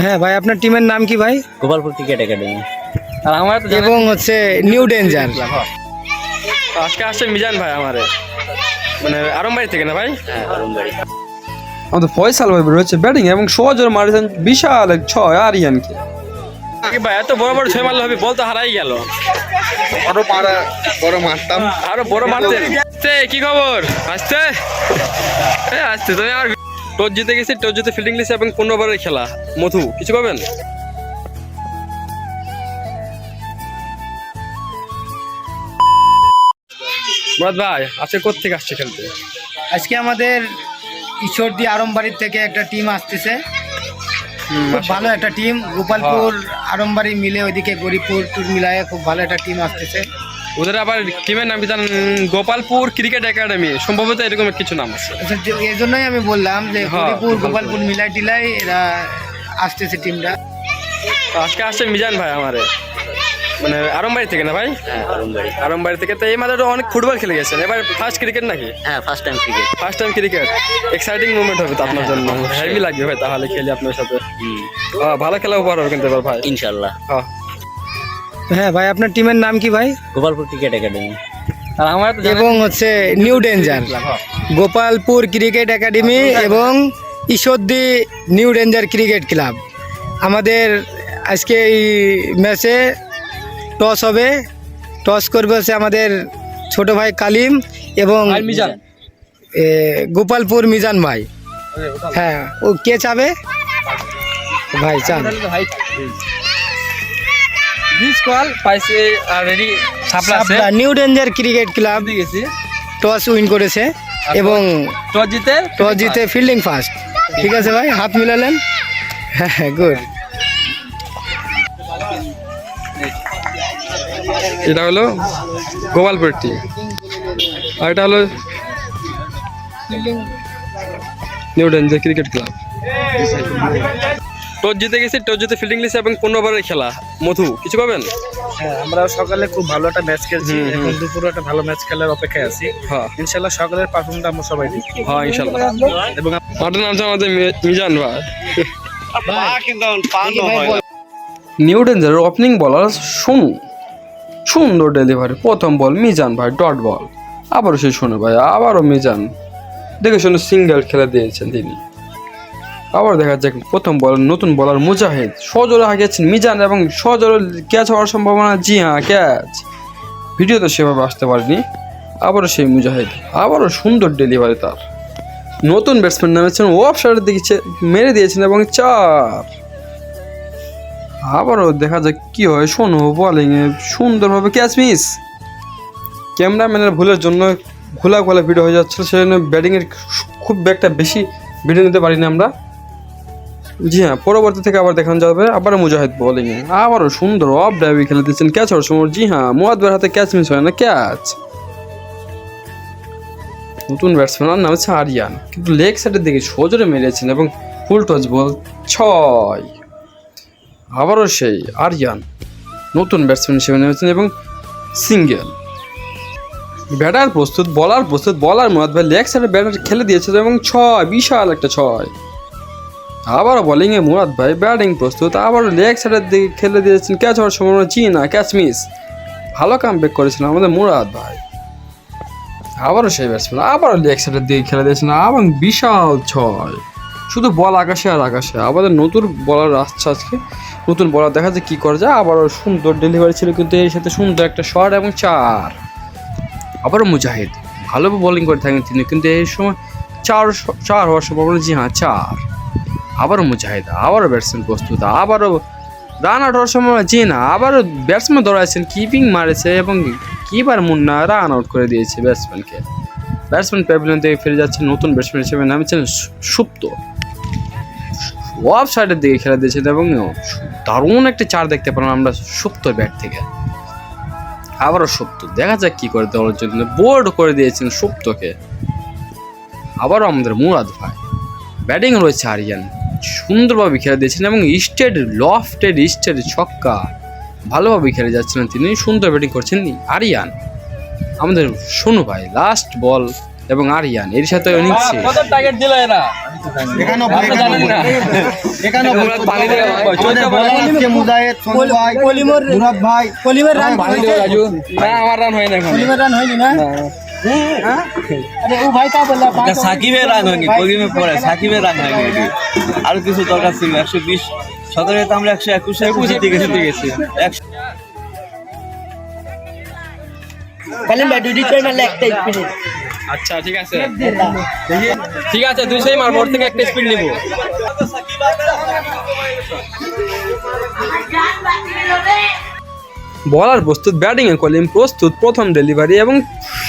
হ্যাঁ ভাই, আপনার টিমের নাম কি ভাই? Gopalpur cricket academy. আর আমার তো এবং হচ্ছে নিউ ডেঞ্জার। আজকে আসছে মিজান ভাই আমারে, মানে আরমবাড়ি থেকে না ভাই? হ্যাঁ, আরমবাড়ি। আমাদের ফয়সাল ভাই রয়েছে ব্যাটিং এবং সজোর মারেছেন বিশাল এক ছয় আরিয়ানকে। কি ভাই এত বড় বড় ছয় মারলে হবে? বল তো হারাই গেল। আরো বড় মারতেন। কি খবর? আসছে আসছে তুমি আর টস জিতে গেছি, টস জিতে ফিল্ডিং লিছে এবং 15 ওভারের খেলা। মধু কিছু পাবেন? মুরাদ ভাই আজকে কোত্থেকে আসছে খেলতে? আজকে আমাদের ঈশ্বরদী আরমবাড়ির থেকে একটা টিম আসতেছে, খুব ভালো একটা টিম। গোপালপুর আরমবাড়ি মিলে ওইদিকে গরিবপুর টুর মিলায় খুব ভালো একটা টিম আসতেছে। ওদের আবার টিমের নাম কি জানেন? গোপালপুর ক্রিকেট একাডেমি, সম্ভবত এরকম কিছু নাম আছে। এই জন্যই আমি বললাম যে হ্যাঁ, গরিবপুর গোপালপুর মিলাই টিলাই এরা আসতেছে টিমটা। তো আজকে আসছে মিজান ভাই আমারে, মানে আরমবাড়ি থেকে না ভাই? হ্যাঁ, আরমবাড়ি। আরমবাড়ি থেকে। তো এই মাঝে অনেক ফুটবল খেলে গেছেন, এবার ফার্স্ট ক্রিকেট নাকি? হ্যাঁ, first time cricket. First time cricket, exciting movement হবে তো আপনার জন্য। হেভি লাগবে ভাই তাহলে খেলি আপনার সাথে। ভালো খেলা উপহার হবে কিন্তু এবার ভাই, ইনশাল্লাহ। হ্যাঁ ভাই, আপনার টিমের নাম কি ভাই? Gopalpur cricket academy. আর আমার তো এবং হচ্ছে new danger, Gopalpur cricket academy এবং Ishwardi new danger cricket club. আমাদের আজকে এই ম্যাচে টস হবে। টস করবে হচ্ছে আমাদের ছোট ভাই কালিম এবং মিজান। গোপালপুর মিজান ভাই। হ্যাঁ, ও কে চাবে ভাই? চান দিস কল পাইছে অলরেডি সাপ্লাই আছে। নিউ ডেঞ্জার ক্রিকেট ক্লাব গেছি টস উইন করেছে এবং টস জিতে ফিল্ডিং ফার্স্ট। ঠিক আছে ভাই, হাত মিলালেন। হ্যাঁ, গুড। এটা হলো গোপালপুর টিম, আর এটা হলো new danger cricket club. Toss জিতে গেছি, টস জিতে ফিল্ডিং লিছে এবং 15 ওভারের খেলা। মধু কিছু পাবেন? হ্যাঁ, আমরা সকালে খুব ভালো একটা ম্যাচ খেলছি, এখন দুপুরে একটা ভালো ম্যাচ খেলার অপেক্ষায় আছি। হ্যাঁ ইনশাল্লাহ সকালের পারফরমেন্সটা আমরা সবাই দিই। হ্যাঁ ইনশাল্লাহ। এবং আপনার নাম হচ্ছে আমাদের মিজান ভাই। নিউ ডেঞ্জারের ওপেনিং বলার সোনু, সুন্দর ডেলিভারি। প্রথম বল মিজান ভাই ডট বল, আবারও সেই সোনু ভাই, আবারও মিজান দেখে শুনে সিঙ্গেল খেলে দিয়েছেন তিনি। আবার দেখা যাক প্রথম বল নতুন বলার মুজাহিদ, সজোরে হাঁকিয়েছেন মিজান এবং সজোরে ক্যাচ হওয়ার সম্ভাবনা। জি হ্যাঁ, ক্যাচ। ভিডিওতে সেভাবে আসতে পারেনি। আবারও সেই মুজাহিদ, আবারও সুন্দর ডেলিভারি তার। নতুন ব্যাটসম্যান নামেছেন, অফ সাইডের দিকে মেরে দিয়েছেন এবং 4। আবারও দেখা যাক কি হয়। শোনো বলিংয়ে সুন্দরভাবে ক্যাচ মিস। ক্যামেরাম্যানের ভুলের জন্য ঘোলা ভিডিও হয়ে যাচ্ছিল, সেজন্য ব্যাটিংয়ের খুব একটা বেশি ভিডিও নিতে পারিনি আমরা। জি হ্যাঁ, পরবর্তী থেকে আবার দেখানো যাবে। আবারও মুজাহিদ বোলিংয়ে, আবারও সুন্দর অফ ড্রাইভে খেলে দিচ্ছেন ক্যাচ হওয়ার সময়। জি হ্যাঁ, মুয়াদ্দের হাতে ক্যাচ মিস হয় না, ক্যাচ। নতুন ব্যাটসম্যান নাম হচ্ছে আরিয়ান, কিন্তু লেগ সাইডের দিকে সজোরে মেরেছেন এবং ফুল টচ বল 6। আবারও সেই আরিয়ান নতুন ব্যাটসম্যান হিসেবে নেমেছেন এবং সিঙ্গেল। ব্যাটার প্রস্তুত, বলার প্রস্তুত। বলার মুরাদ ভাই লেগ সাইডে ব্যাটার খেলে দিয়েছে এবং 6, বিশাল একটা 6। আবারও বোলিংয়ে মুরাদ ভাই ব্যাটিং প্রস্তুত, আবারও লেগ সাইডের দিকে খেলে দিয়েছেন ক্যাচ হওয়ার সম্ভাবনা। জি না, ক্যাচ মিস। ভালো কামব্যাক করেছিলেন আমাদের মুরাদ ভাই। আবারও সেই ব্যাটসম্যান আবারও লেগ সাইডের দিকে খেলে দিয়েছেন এবং বিশাল 6। শুধু বল আকাশে আর আকাশে। আমাদের নতুন বলার আসছে আজকে, নতুন বলার দেখা যায় কী করে যায়। আবারও সুন্দর ডেলিভারি ছিল, কিন্তু এর সাথে সুন্দর একটা শট এবং 4। আবারও মুজাহিদ ভালো বোলিং করে থাকেন তিনি, কিন্তু এই সময় 4 হওয়ার সম্ভাবনা। জি হ্যাঁ, 4। আবারও মুজাহিদ, আবারও ব্যাটসম্যান প্রস্তুত, আবারও রান আউট হওয়ার সম্ভাবনা। জি না, আবারও ব্যাটসম্যান দৌড়াচ্ছেন, কিপিং মারেছে এবং কিপার মুন্না রান আউট করে দিয়েছে ব্যাটসম্যানকে। ব্যাটসম্যান প্যাভিলিয়ন থেকে ফিরে যাচ্ছে নতুন ব্যাটসম্যান হিসেবে নামেছেন সুপ্ত। অফ সাইডের দিকে খেলা দিয়েছেন এবং দারুণ একটা 4 দেখতে পেলাম আমরা সুপ্তর ব্যাট থেকে। আবারও সুপ্ত, দেখা যাক কি করে দেওয়ার জন্য বোর্ড করে দিয়েছেন সুপ্তকে। আবারও আমাদের মুরাদ ভাই ব্যাটিং রয়েছে আরিয়ান, সুন্দরভাবে খেলে দিয়েছেন এবং স্টেট ছক্কা ভালোভাবে খেলে যাচ্ছিলেন তিনি। সুন্দর ব্যাটিং করছেন আরিয়ান। আমাদের সোনু ভাই লাস্ট বল এবং আরিয়ান এর সাথে নিচ্ছে কত টার্গেট দিল এরা আপনি জানেন না মুরাদ পানি দিয়ে কলিমের রান রাজু না আমার রান হয় না এখন কলিমের রান হয়নি না হ্যাঁ? আরে ও ভাই কা বললা সাকিবের রান হয়নি কলিমের পরে সাকিবের রান হয়নি এটি। আরো কিছু দরকার ছিল 120 17 তো আমরা 121 জিতে গেছি কলিম ভাই দুই ছয় মারলে একটা স্পিন আচ্ছা ঠিক আছে দেখি ঠিক আছে 200 মার মোর থেকে একটা স্পিড নিব বলার প্রস্তুত ব্যাটিং এ কলিম প্রস্তুত প্রথম ডেলিভারি এবং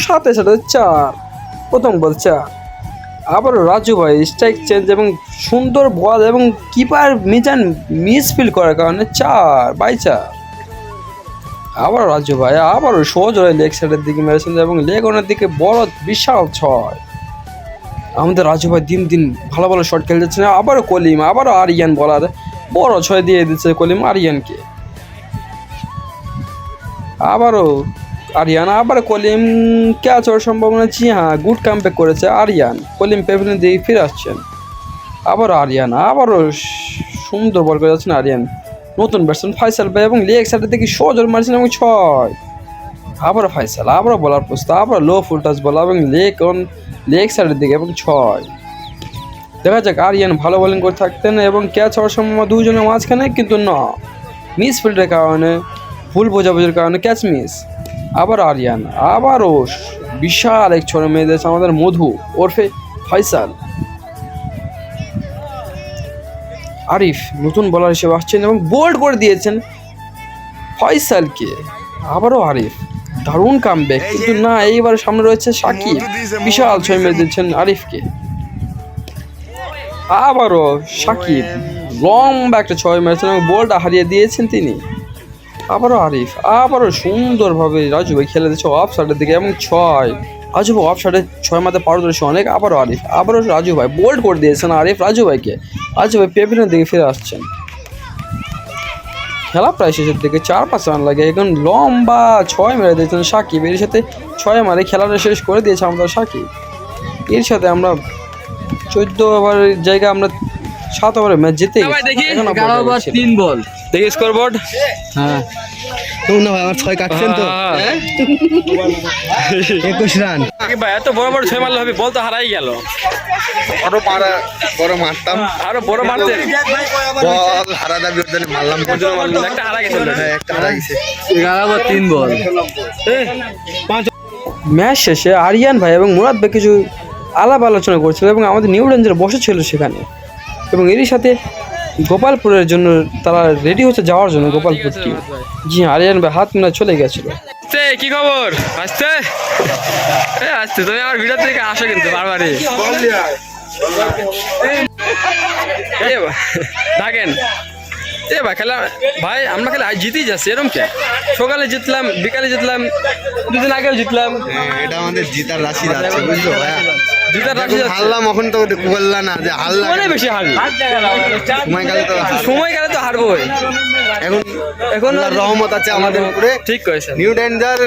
সাথে সাথে 4 প্রথম বল 4 আবারও রাজু ভাই স্ট্রাইক চেঞ্জ এবং সুন্দর বল এবং কিপার মিজান মিসফিল করার কারণে 4/4 আবার রাজু ভাই আবারও সজোরে লেগ সাইডের দিকে মেরেছেন এবং লেগ অনের দিকে বড় বিশাল 6 আমাদের রাজু ভাই দিন দিন ভালো ভালো শট খেলে যাচ্ছে না আবারও কলিম আবারও আরিয়ান বলার বড় 6 দিয়ে দিচ্ছে কলিম আরিয়ানকে আবারও আরিয়ান আবার কলিম ক্যাচ হওয়ার সম্ভাবনা জি হ্যাঁ গুড কামব্যাক করেছে আরিয়ান কলিম পেভিলিয়ন দিয়ে ফিরে আসছেন আবারও আরিয়ান আবারও সুন্দর বল করে যাচ্ছেন আরিয়ান নতুন ব্যাটসম্যান ফাইসাল ভাই এবং লেগ সাইডের দিকে সজোর মারছেন এবং 6 আবারও ফাইসাল আবারও বলার প্রস্তুত আবার লো ফুল টাচ বল এবং লেগ সাইডের দিকে এবং 6 দেখা যাক আরিয়ান ভালো বোলিং করে থাকতেন এবং ক্যাচ হওয়ার সম্ভাবনা দুজনের মাঝখানে কিন্তু না মিস ফিল্ডের কারণে ভুল বোঝাবুঝির কারণে ক্যাচ মিস আবার আরিয়ান আবারও বিশাল এক ছড়ে মেয়ে দিয়েছে আমাদের মধু ওরফে ফয়সাল আরিফ নতুন বোলার হিসেবে আসছেন এবং বোল্ড করে দিয়েছেন ফয়সালকে আবারও আরিফ দারুণ কামব্যাক কিন্তু না এইবার সামনে রয়েছে সাকিব বিশাল ছয় মেরে দিয়েছেন আরিফকে আবারও সাকিব লম্বা একটা 6 মেরেছেন এবং বলটা হারিয়ে দিয়েছেন তিনি আবারও আরিফ আবারও সুন্দরভাবে রাজু ভাই খেলে দিচ্ছে অফ সাইডের দিকে এবং 6 রাজু ভাই অফ সাইডে 6 মাথা পারদর্শী অনেক আবারও আরিফ আবারও রাজু ভাই বোল্ড করে দিয়েছেন আরিফ রাজু ভাইকে রাজু ভাই পেভিলিয়নের দিকে ফিরে আসছেন খেলা প্রায় শেষের দিকে 4-5 রান লাগে এখন লম্বা 6 মেরে দিয়েছেন সাকিব এর সাথে 6 মারে খেলাটা শেষ করে দিয়েছে আমাদের সাকিব এর সাথে আমরা 14 ওভারের জায়গায় আমরা 7 ওভারে ম্যাচ জিতে দেখি 11 ওভার 3 বল দেখি স্কোরবোর্ড হ্যাঁ তো না ভাই আমার 6 কাটছেন তো 21 রান ভাই এত বড় বড় 6 মারলে হবে বল তো হারাই গেল বড় মারতাম আরো বড় মারতে বল হারাদার বিরুদ্ধে মারলাম একটা হারা গেছে একটা হারা গেছে 11 ওভার 3 বল ম্যাচ শেষে আরিয়ান ভাই এবং মুরাদ ভাই কিছু আলাপ আলোচনা করছিল এবং আমাদের নিউ রেঞ্জার বসেছিল সেখানে এবং এরই সাথে গোপালপুরের জন্য তারা রেডি হচ্ছে যাওয়ার জন্য গোপালপুর টিম জি আরিয়ান ভাই হাত মিলা চলে গেছিল কি খবর আসতে আসতে তুমি আমার ভিডিও থেকে আসো কিন্তু বারবারই থাকেন এ ভাই খেলা ভাই আমরা খেলে জিতেই যাচ্ছি এরকম কে সকালে জিতলাম বিকালে জিতলাম 2 দিন আগেও জিতলাম এটা আমাদের জিতার রাশি যাচ্ছে বুঝছো ভাইয়া জিতার রাশি যাচ্ছে হারলাম এখন তো বললা না যে হারলাম অনেক বেশি হারবি সময় গেলে তো হারবোই এখন আল্লাহর রহমত আছে আমাদের উপরে ঠিক কইছেন নিউ ডেঞ্জার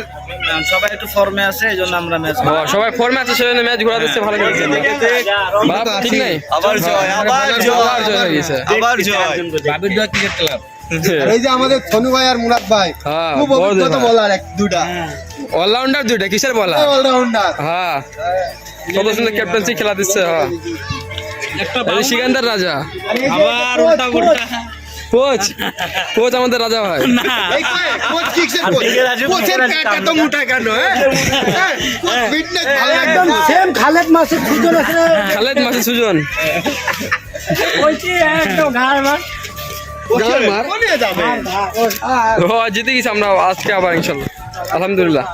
সবাই একটু ফর্মে আছে এইজন্য আমরা ম্যাচ সবাই ফর্মে আছে সেজন্য ম্যাচ ঘোরা দিচ্ছে ভালো খেলছে বাপ ঠিক নাই আবার জয় আবার জয় হয়ে গেছে আবার জয় বাবির দোয়া ক্রিকেট ক্লাব এই যে আমাদের সোনু ভাই আর মুরাদ ভাই হ্যাঁ খুব অভিজ্ঞতা বলার এক দুটা অলরাউন্ডার দুইটা কিসের বলা অলরাউন্ডার হ্যাঁ কত সুন্দর ক্যাপ্টেন্সি খেলা দিচ্ছে হ্যাঁ এই সিকান্দার রাজা আবার উল্টা উল্টা কোচ কোচ আমাদের রাজা ভাই এই কোচ কিসে কোচের কাটা তো মোটা কেন হ্যাঁ ফিটনেস ভালো একদম সেম খালেদ মাসে সুজন আছে খালেদ মাসে সুজন ওইটি একদম ঘাড় মার মার কোনে যাবে ও জিতে গেছি আমরা আজকে আবার ইনশাআল্লাহ আলহামদুলিল্লাহ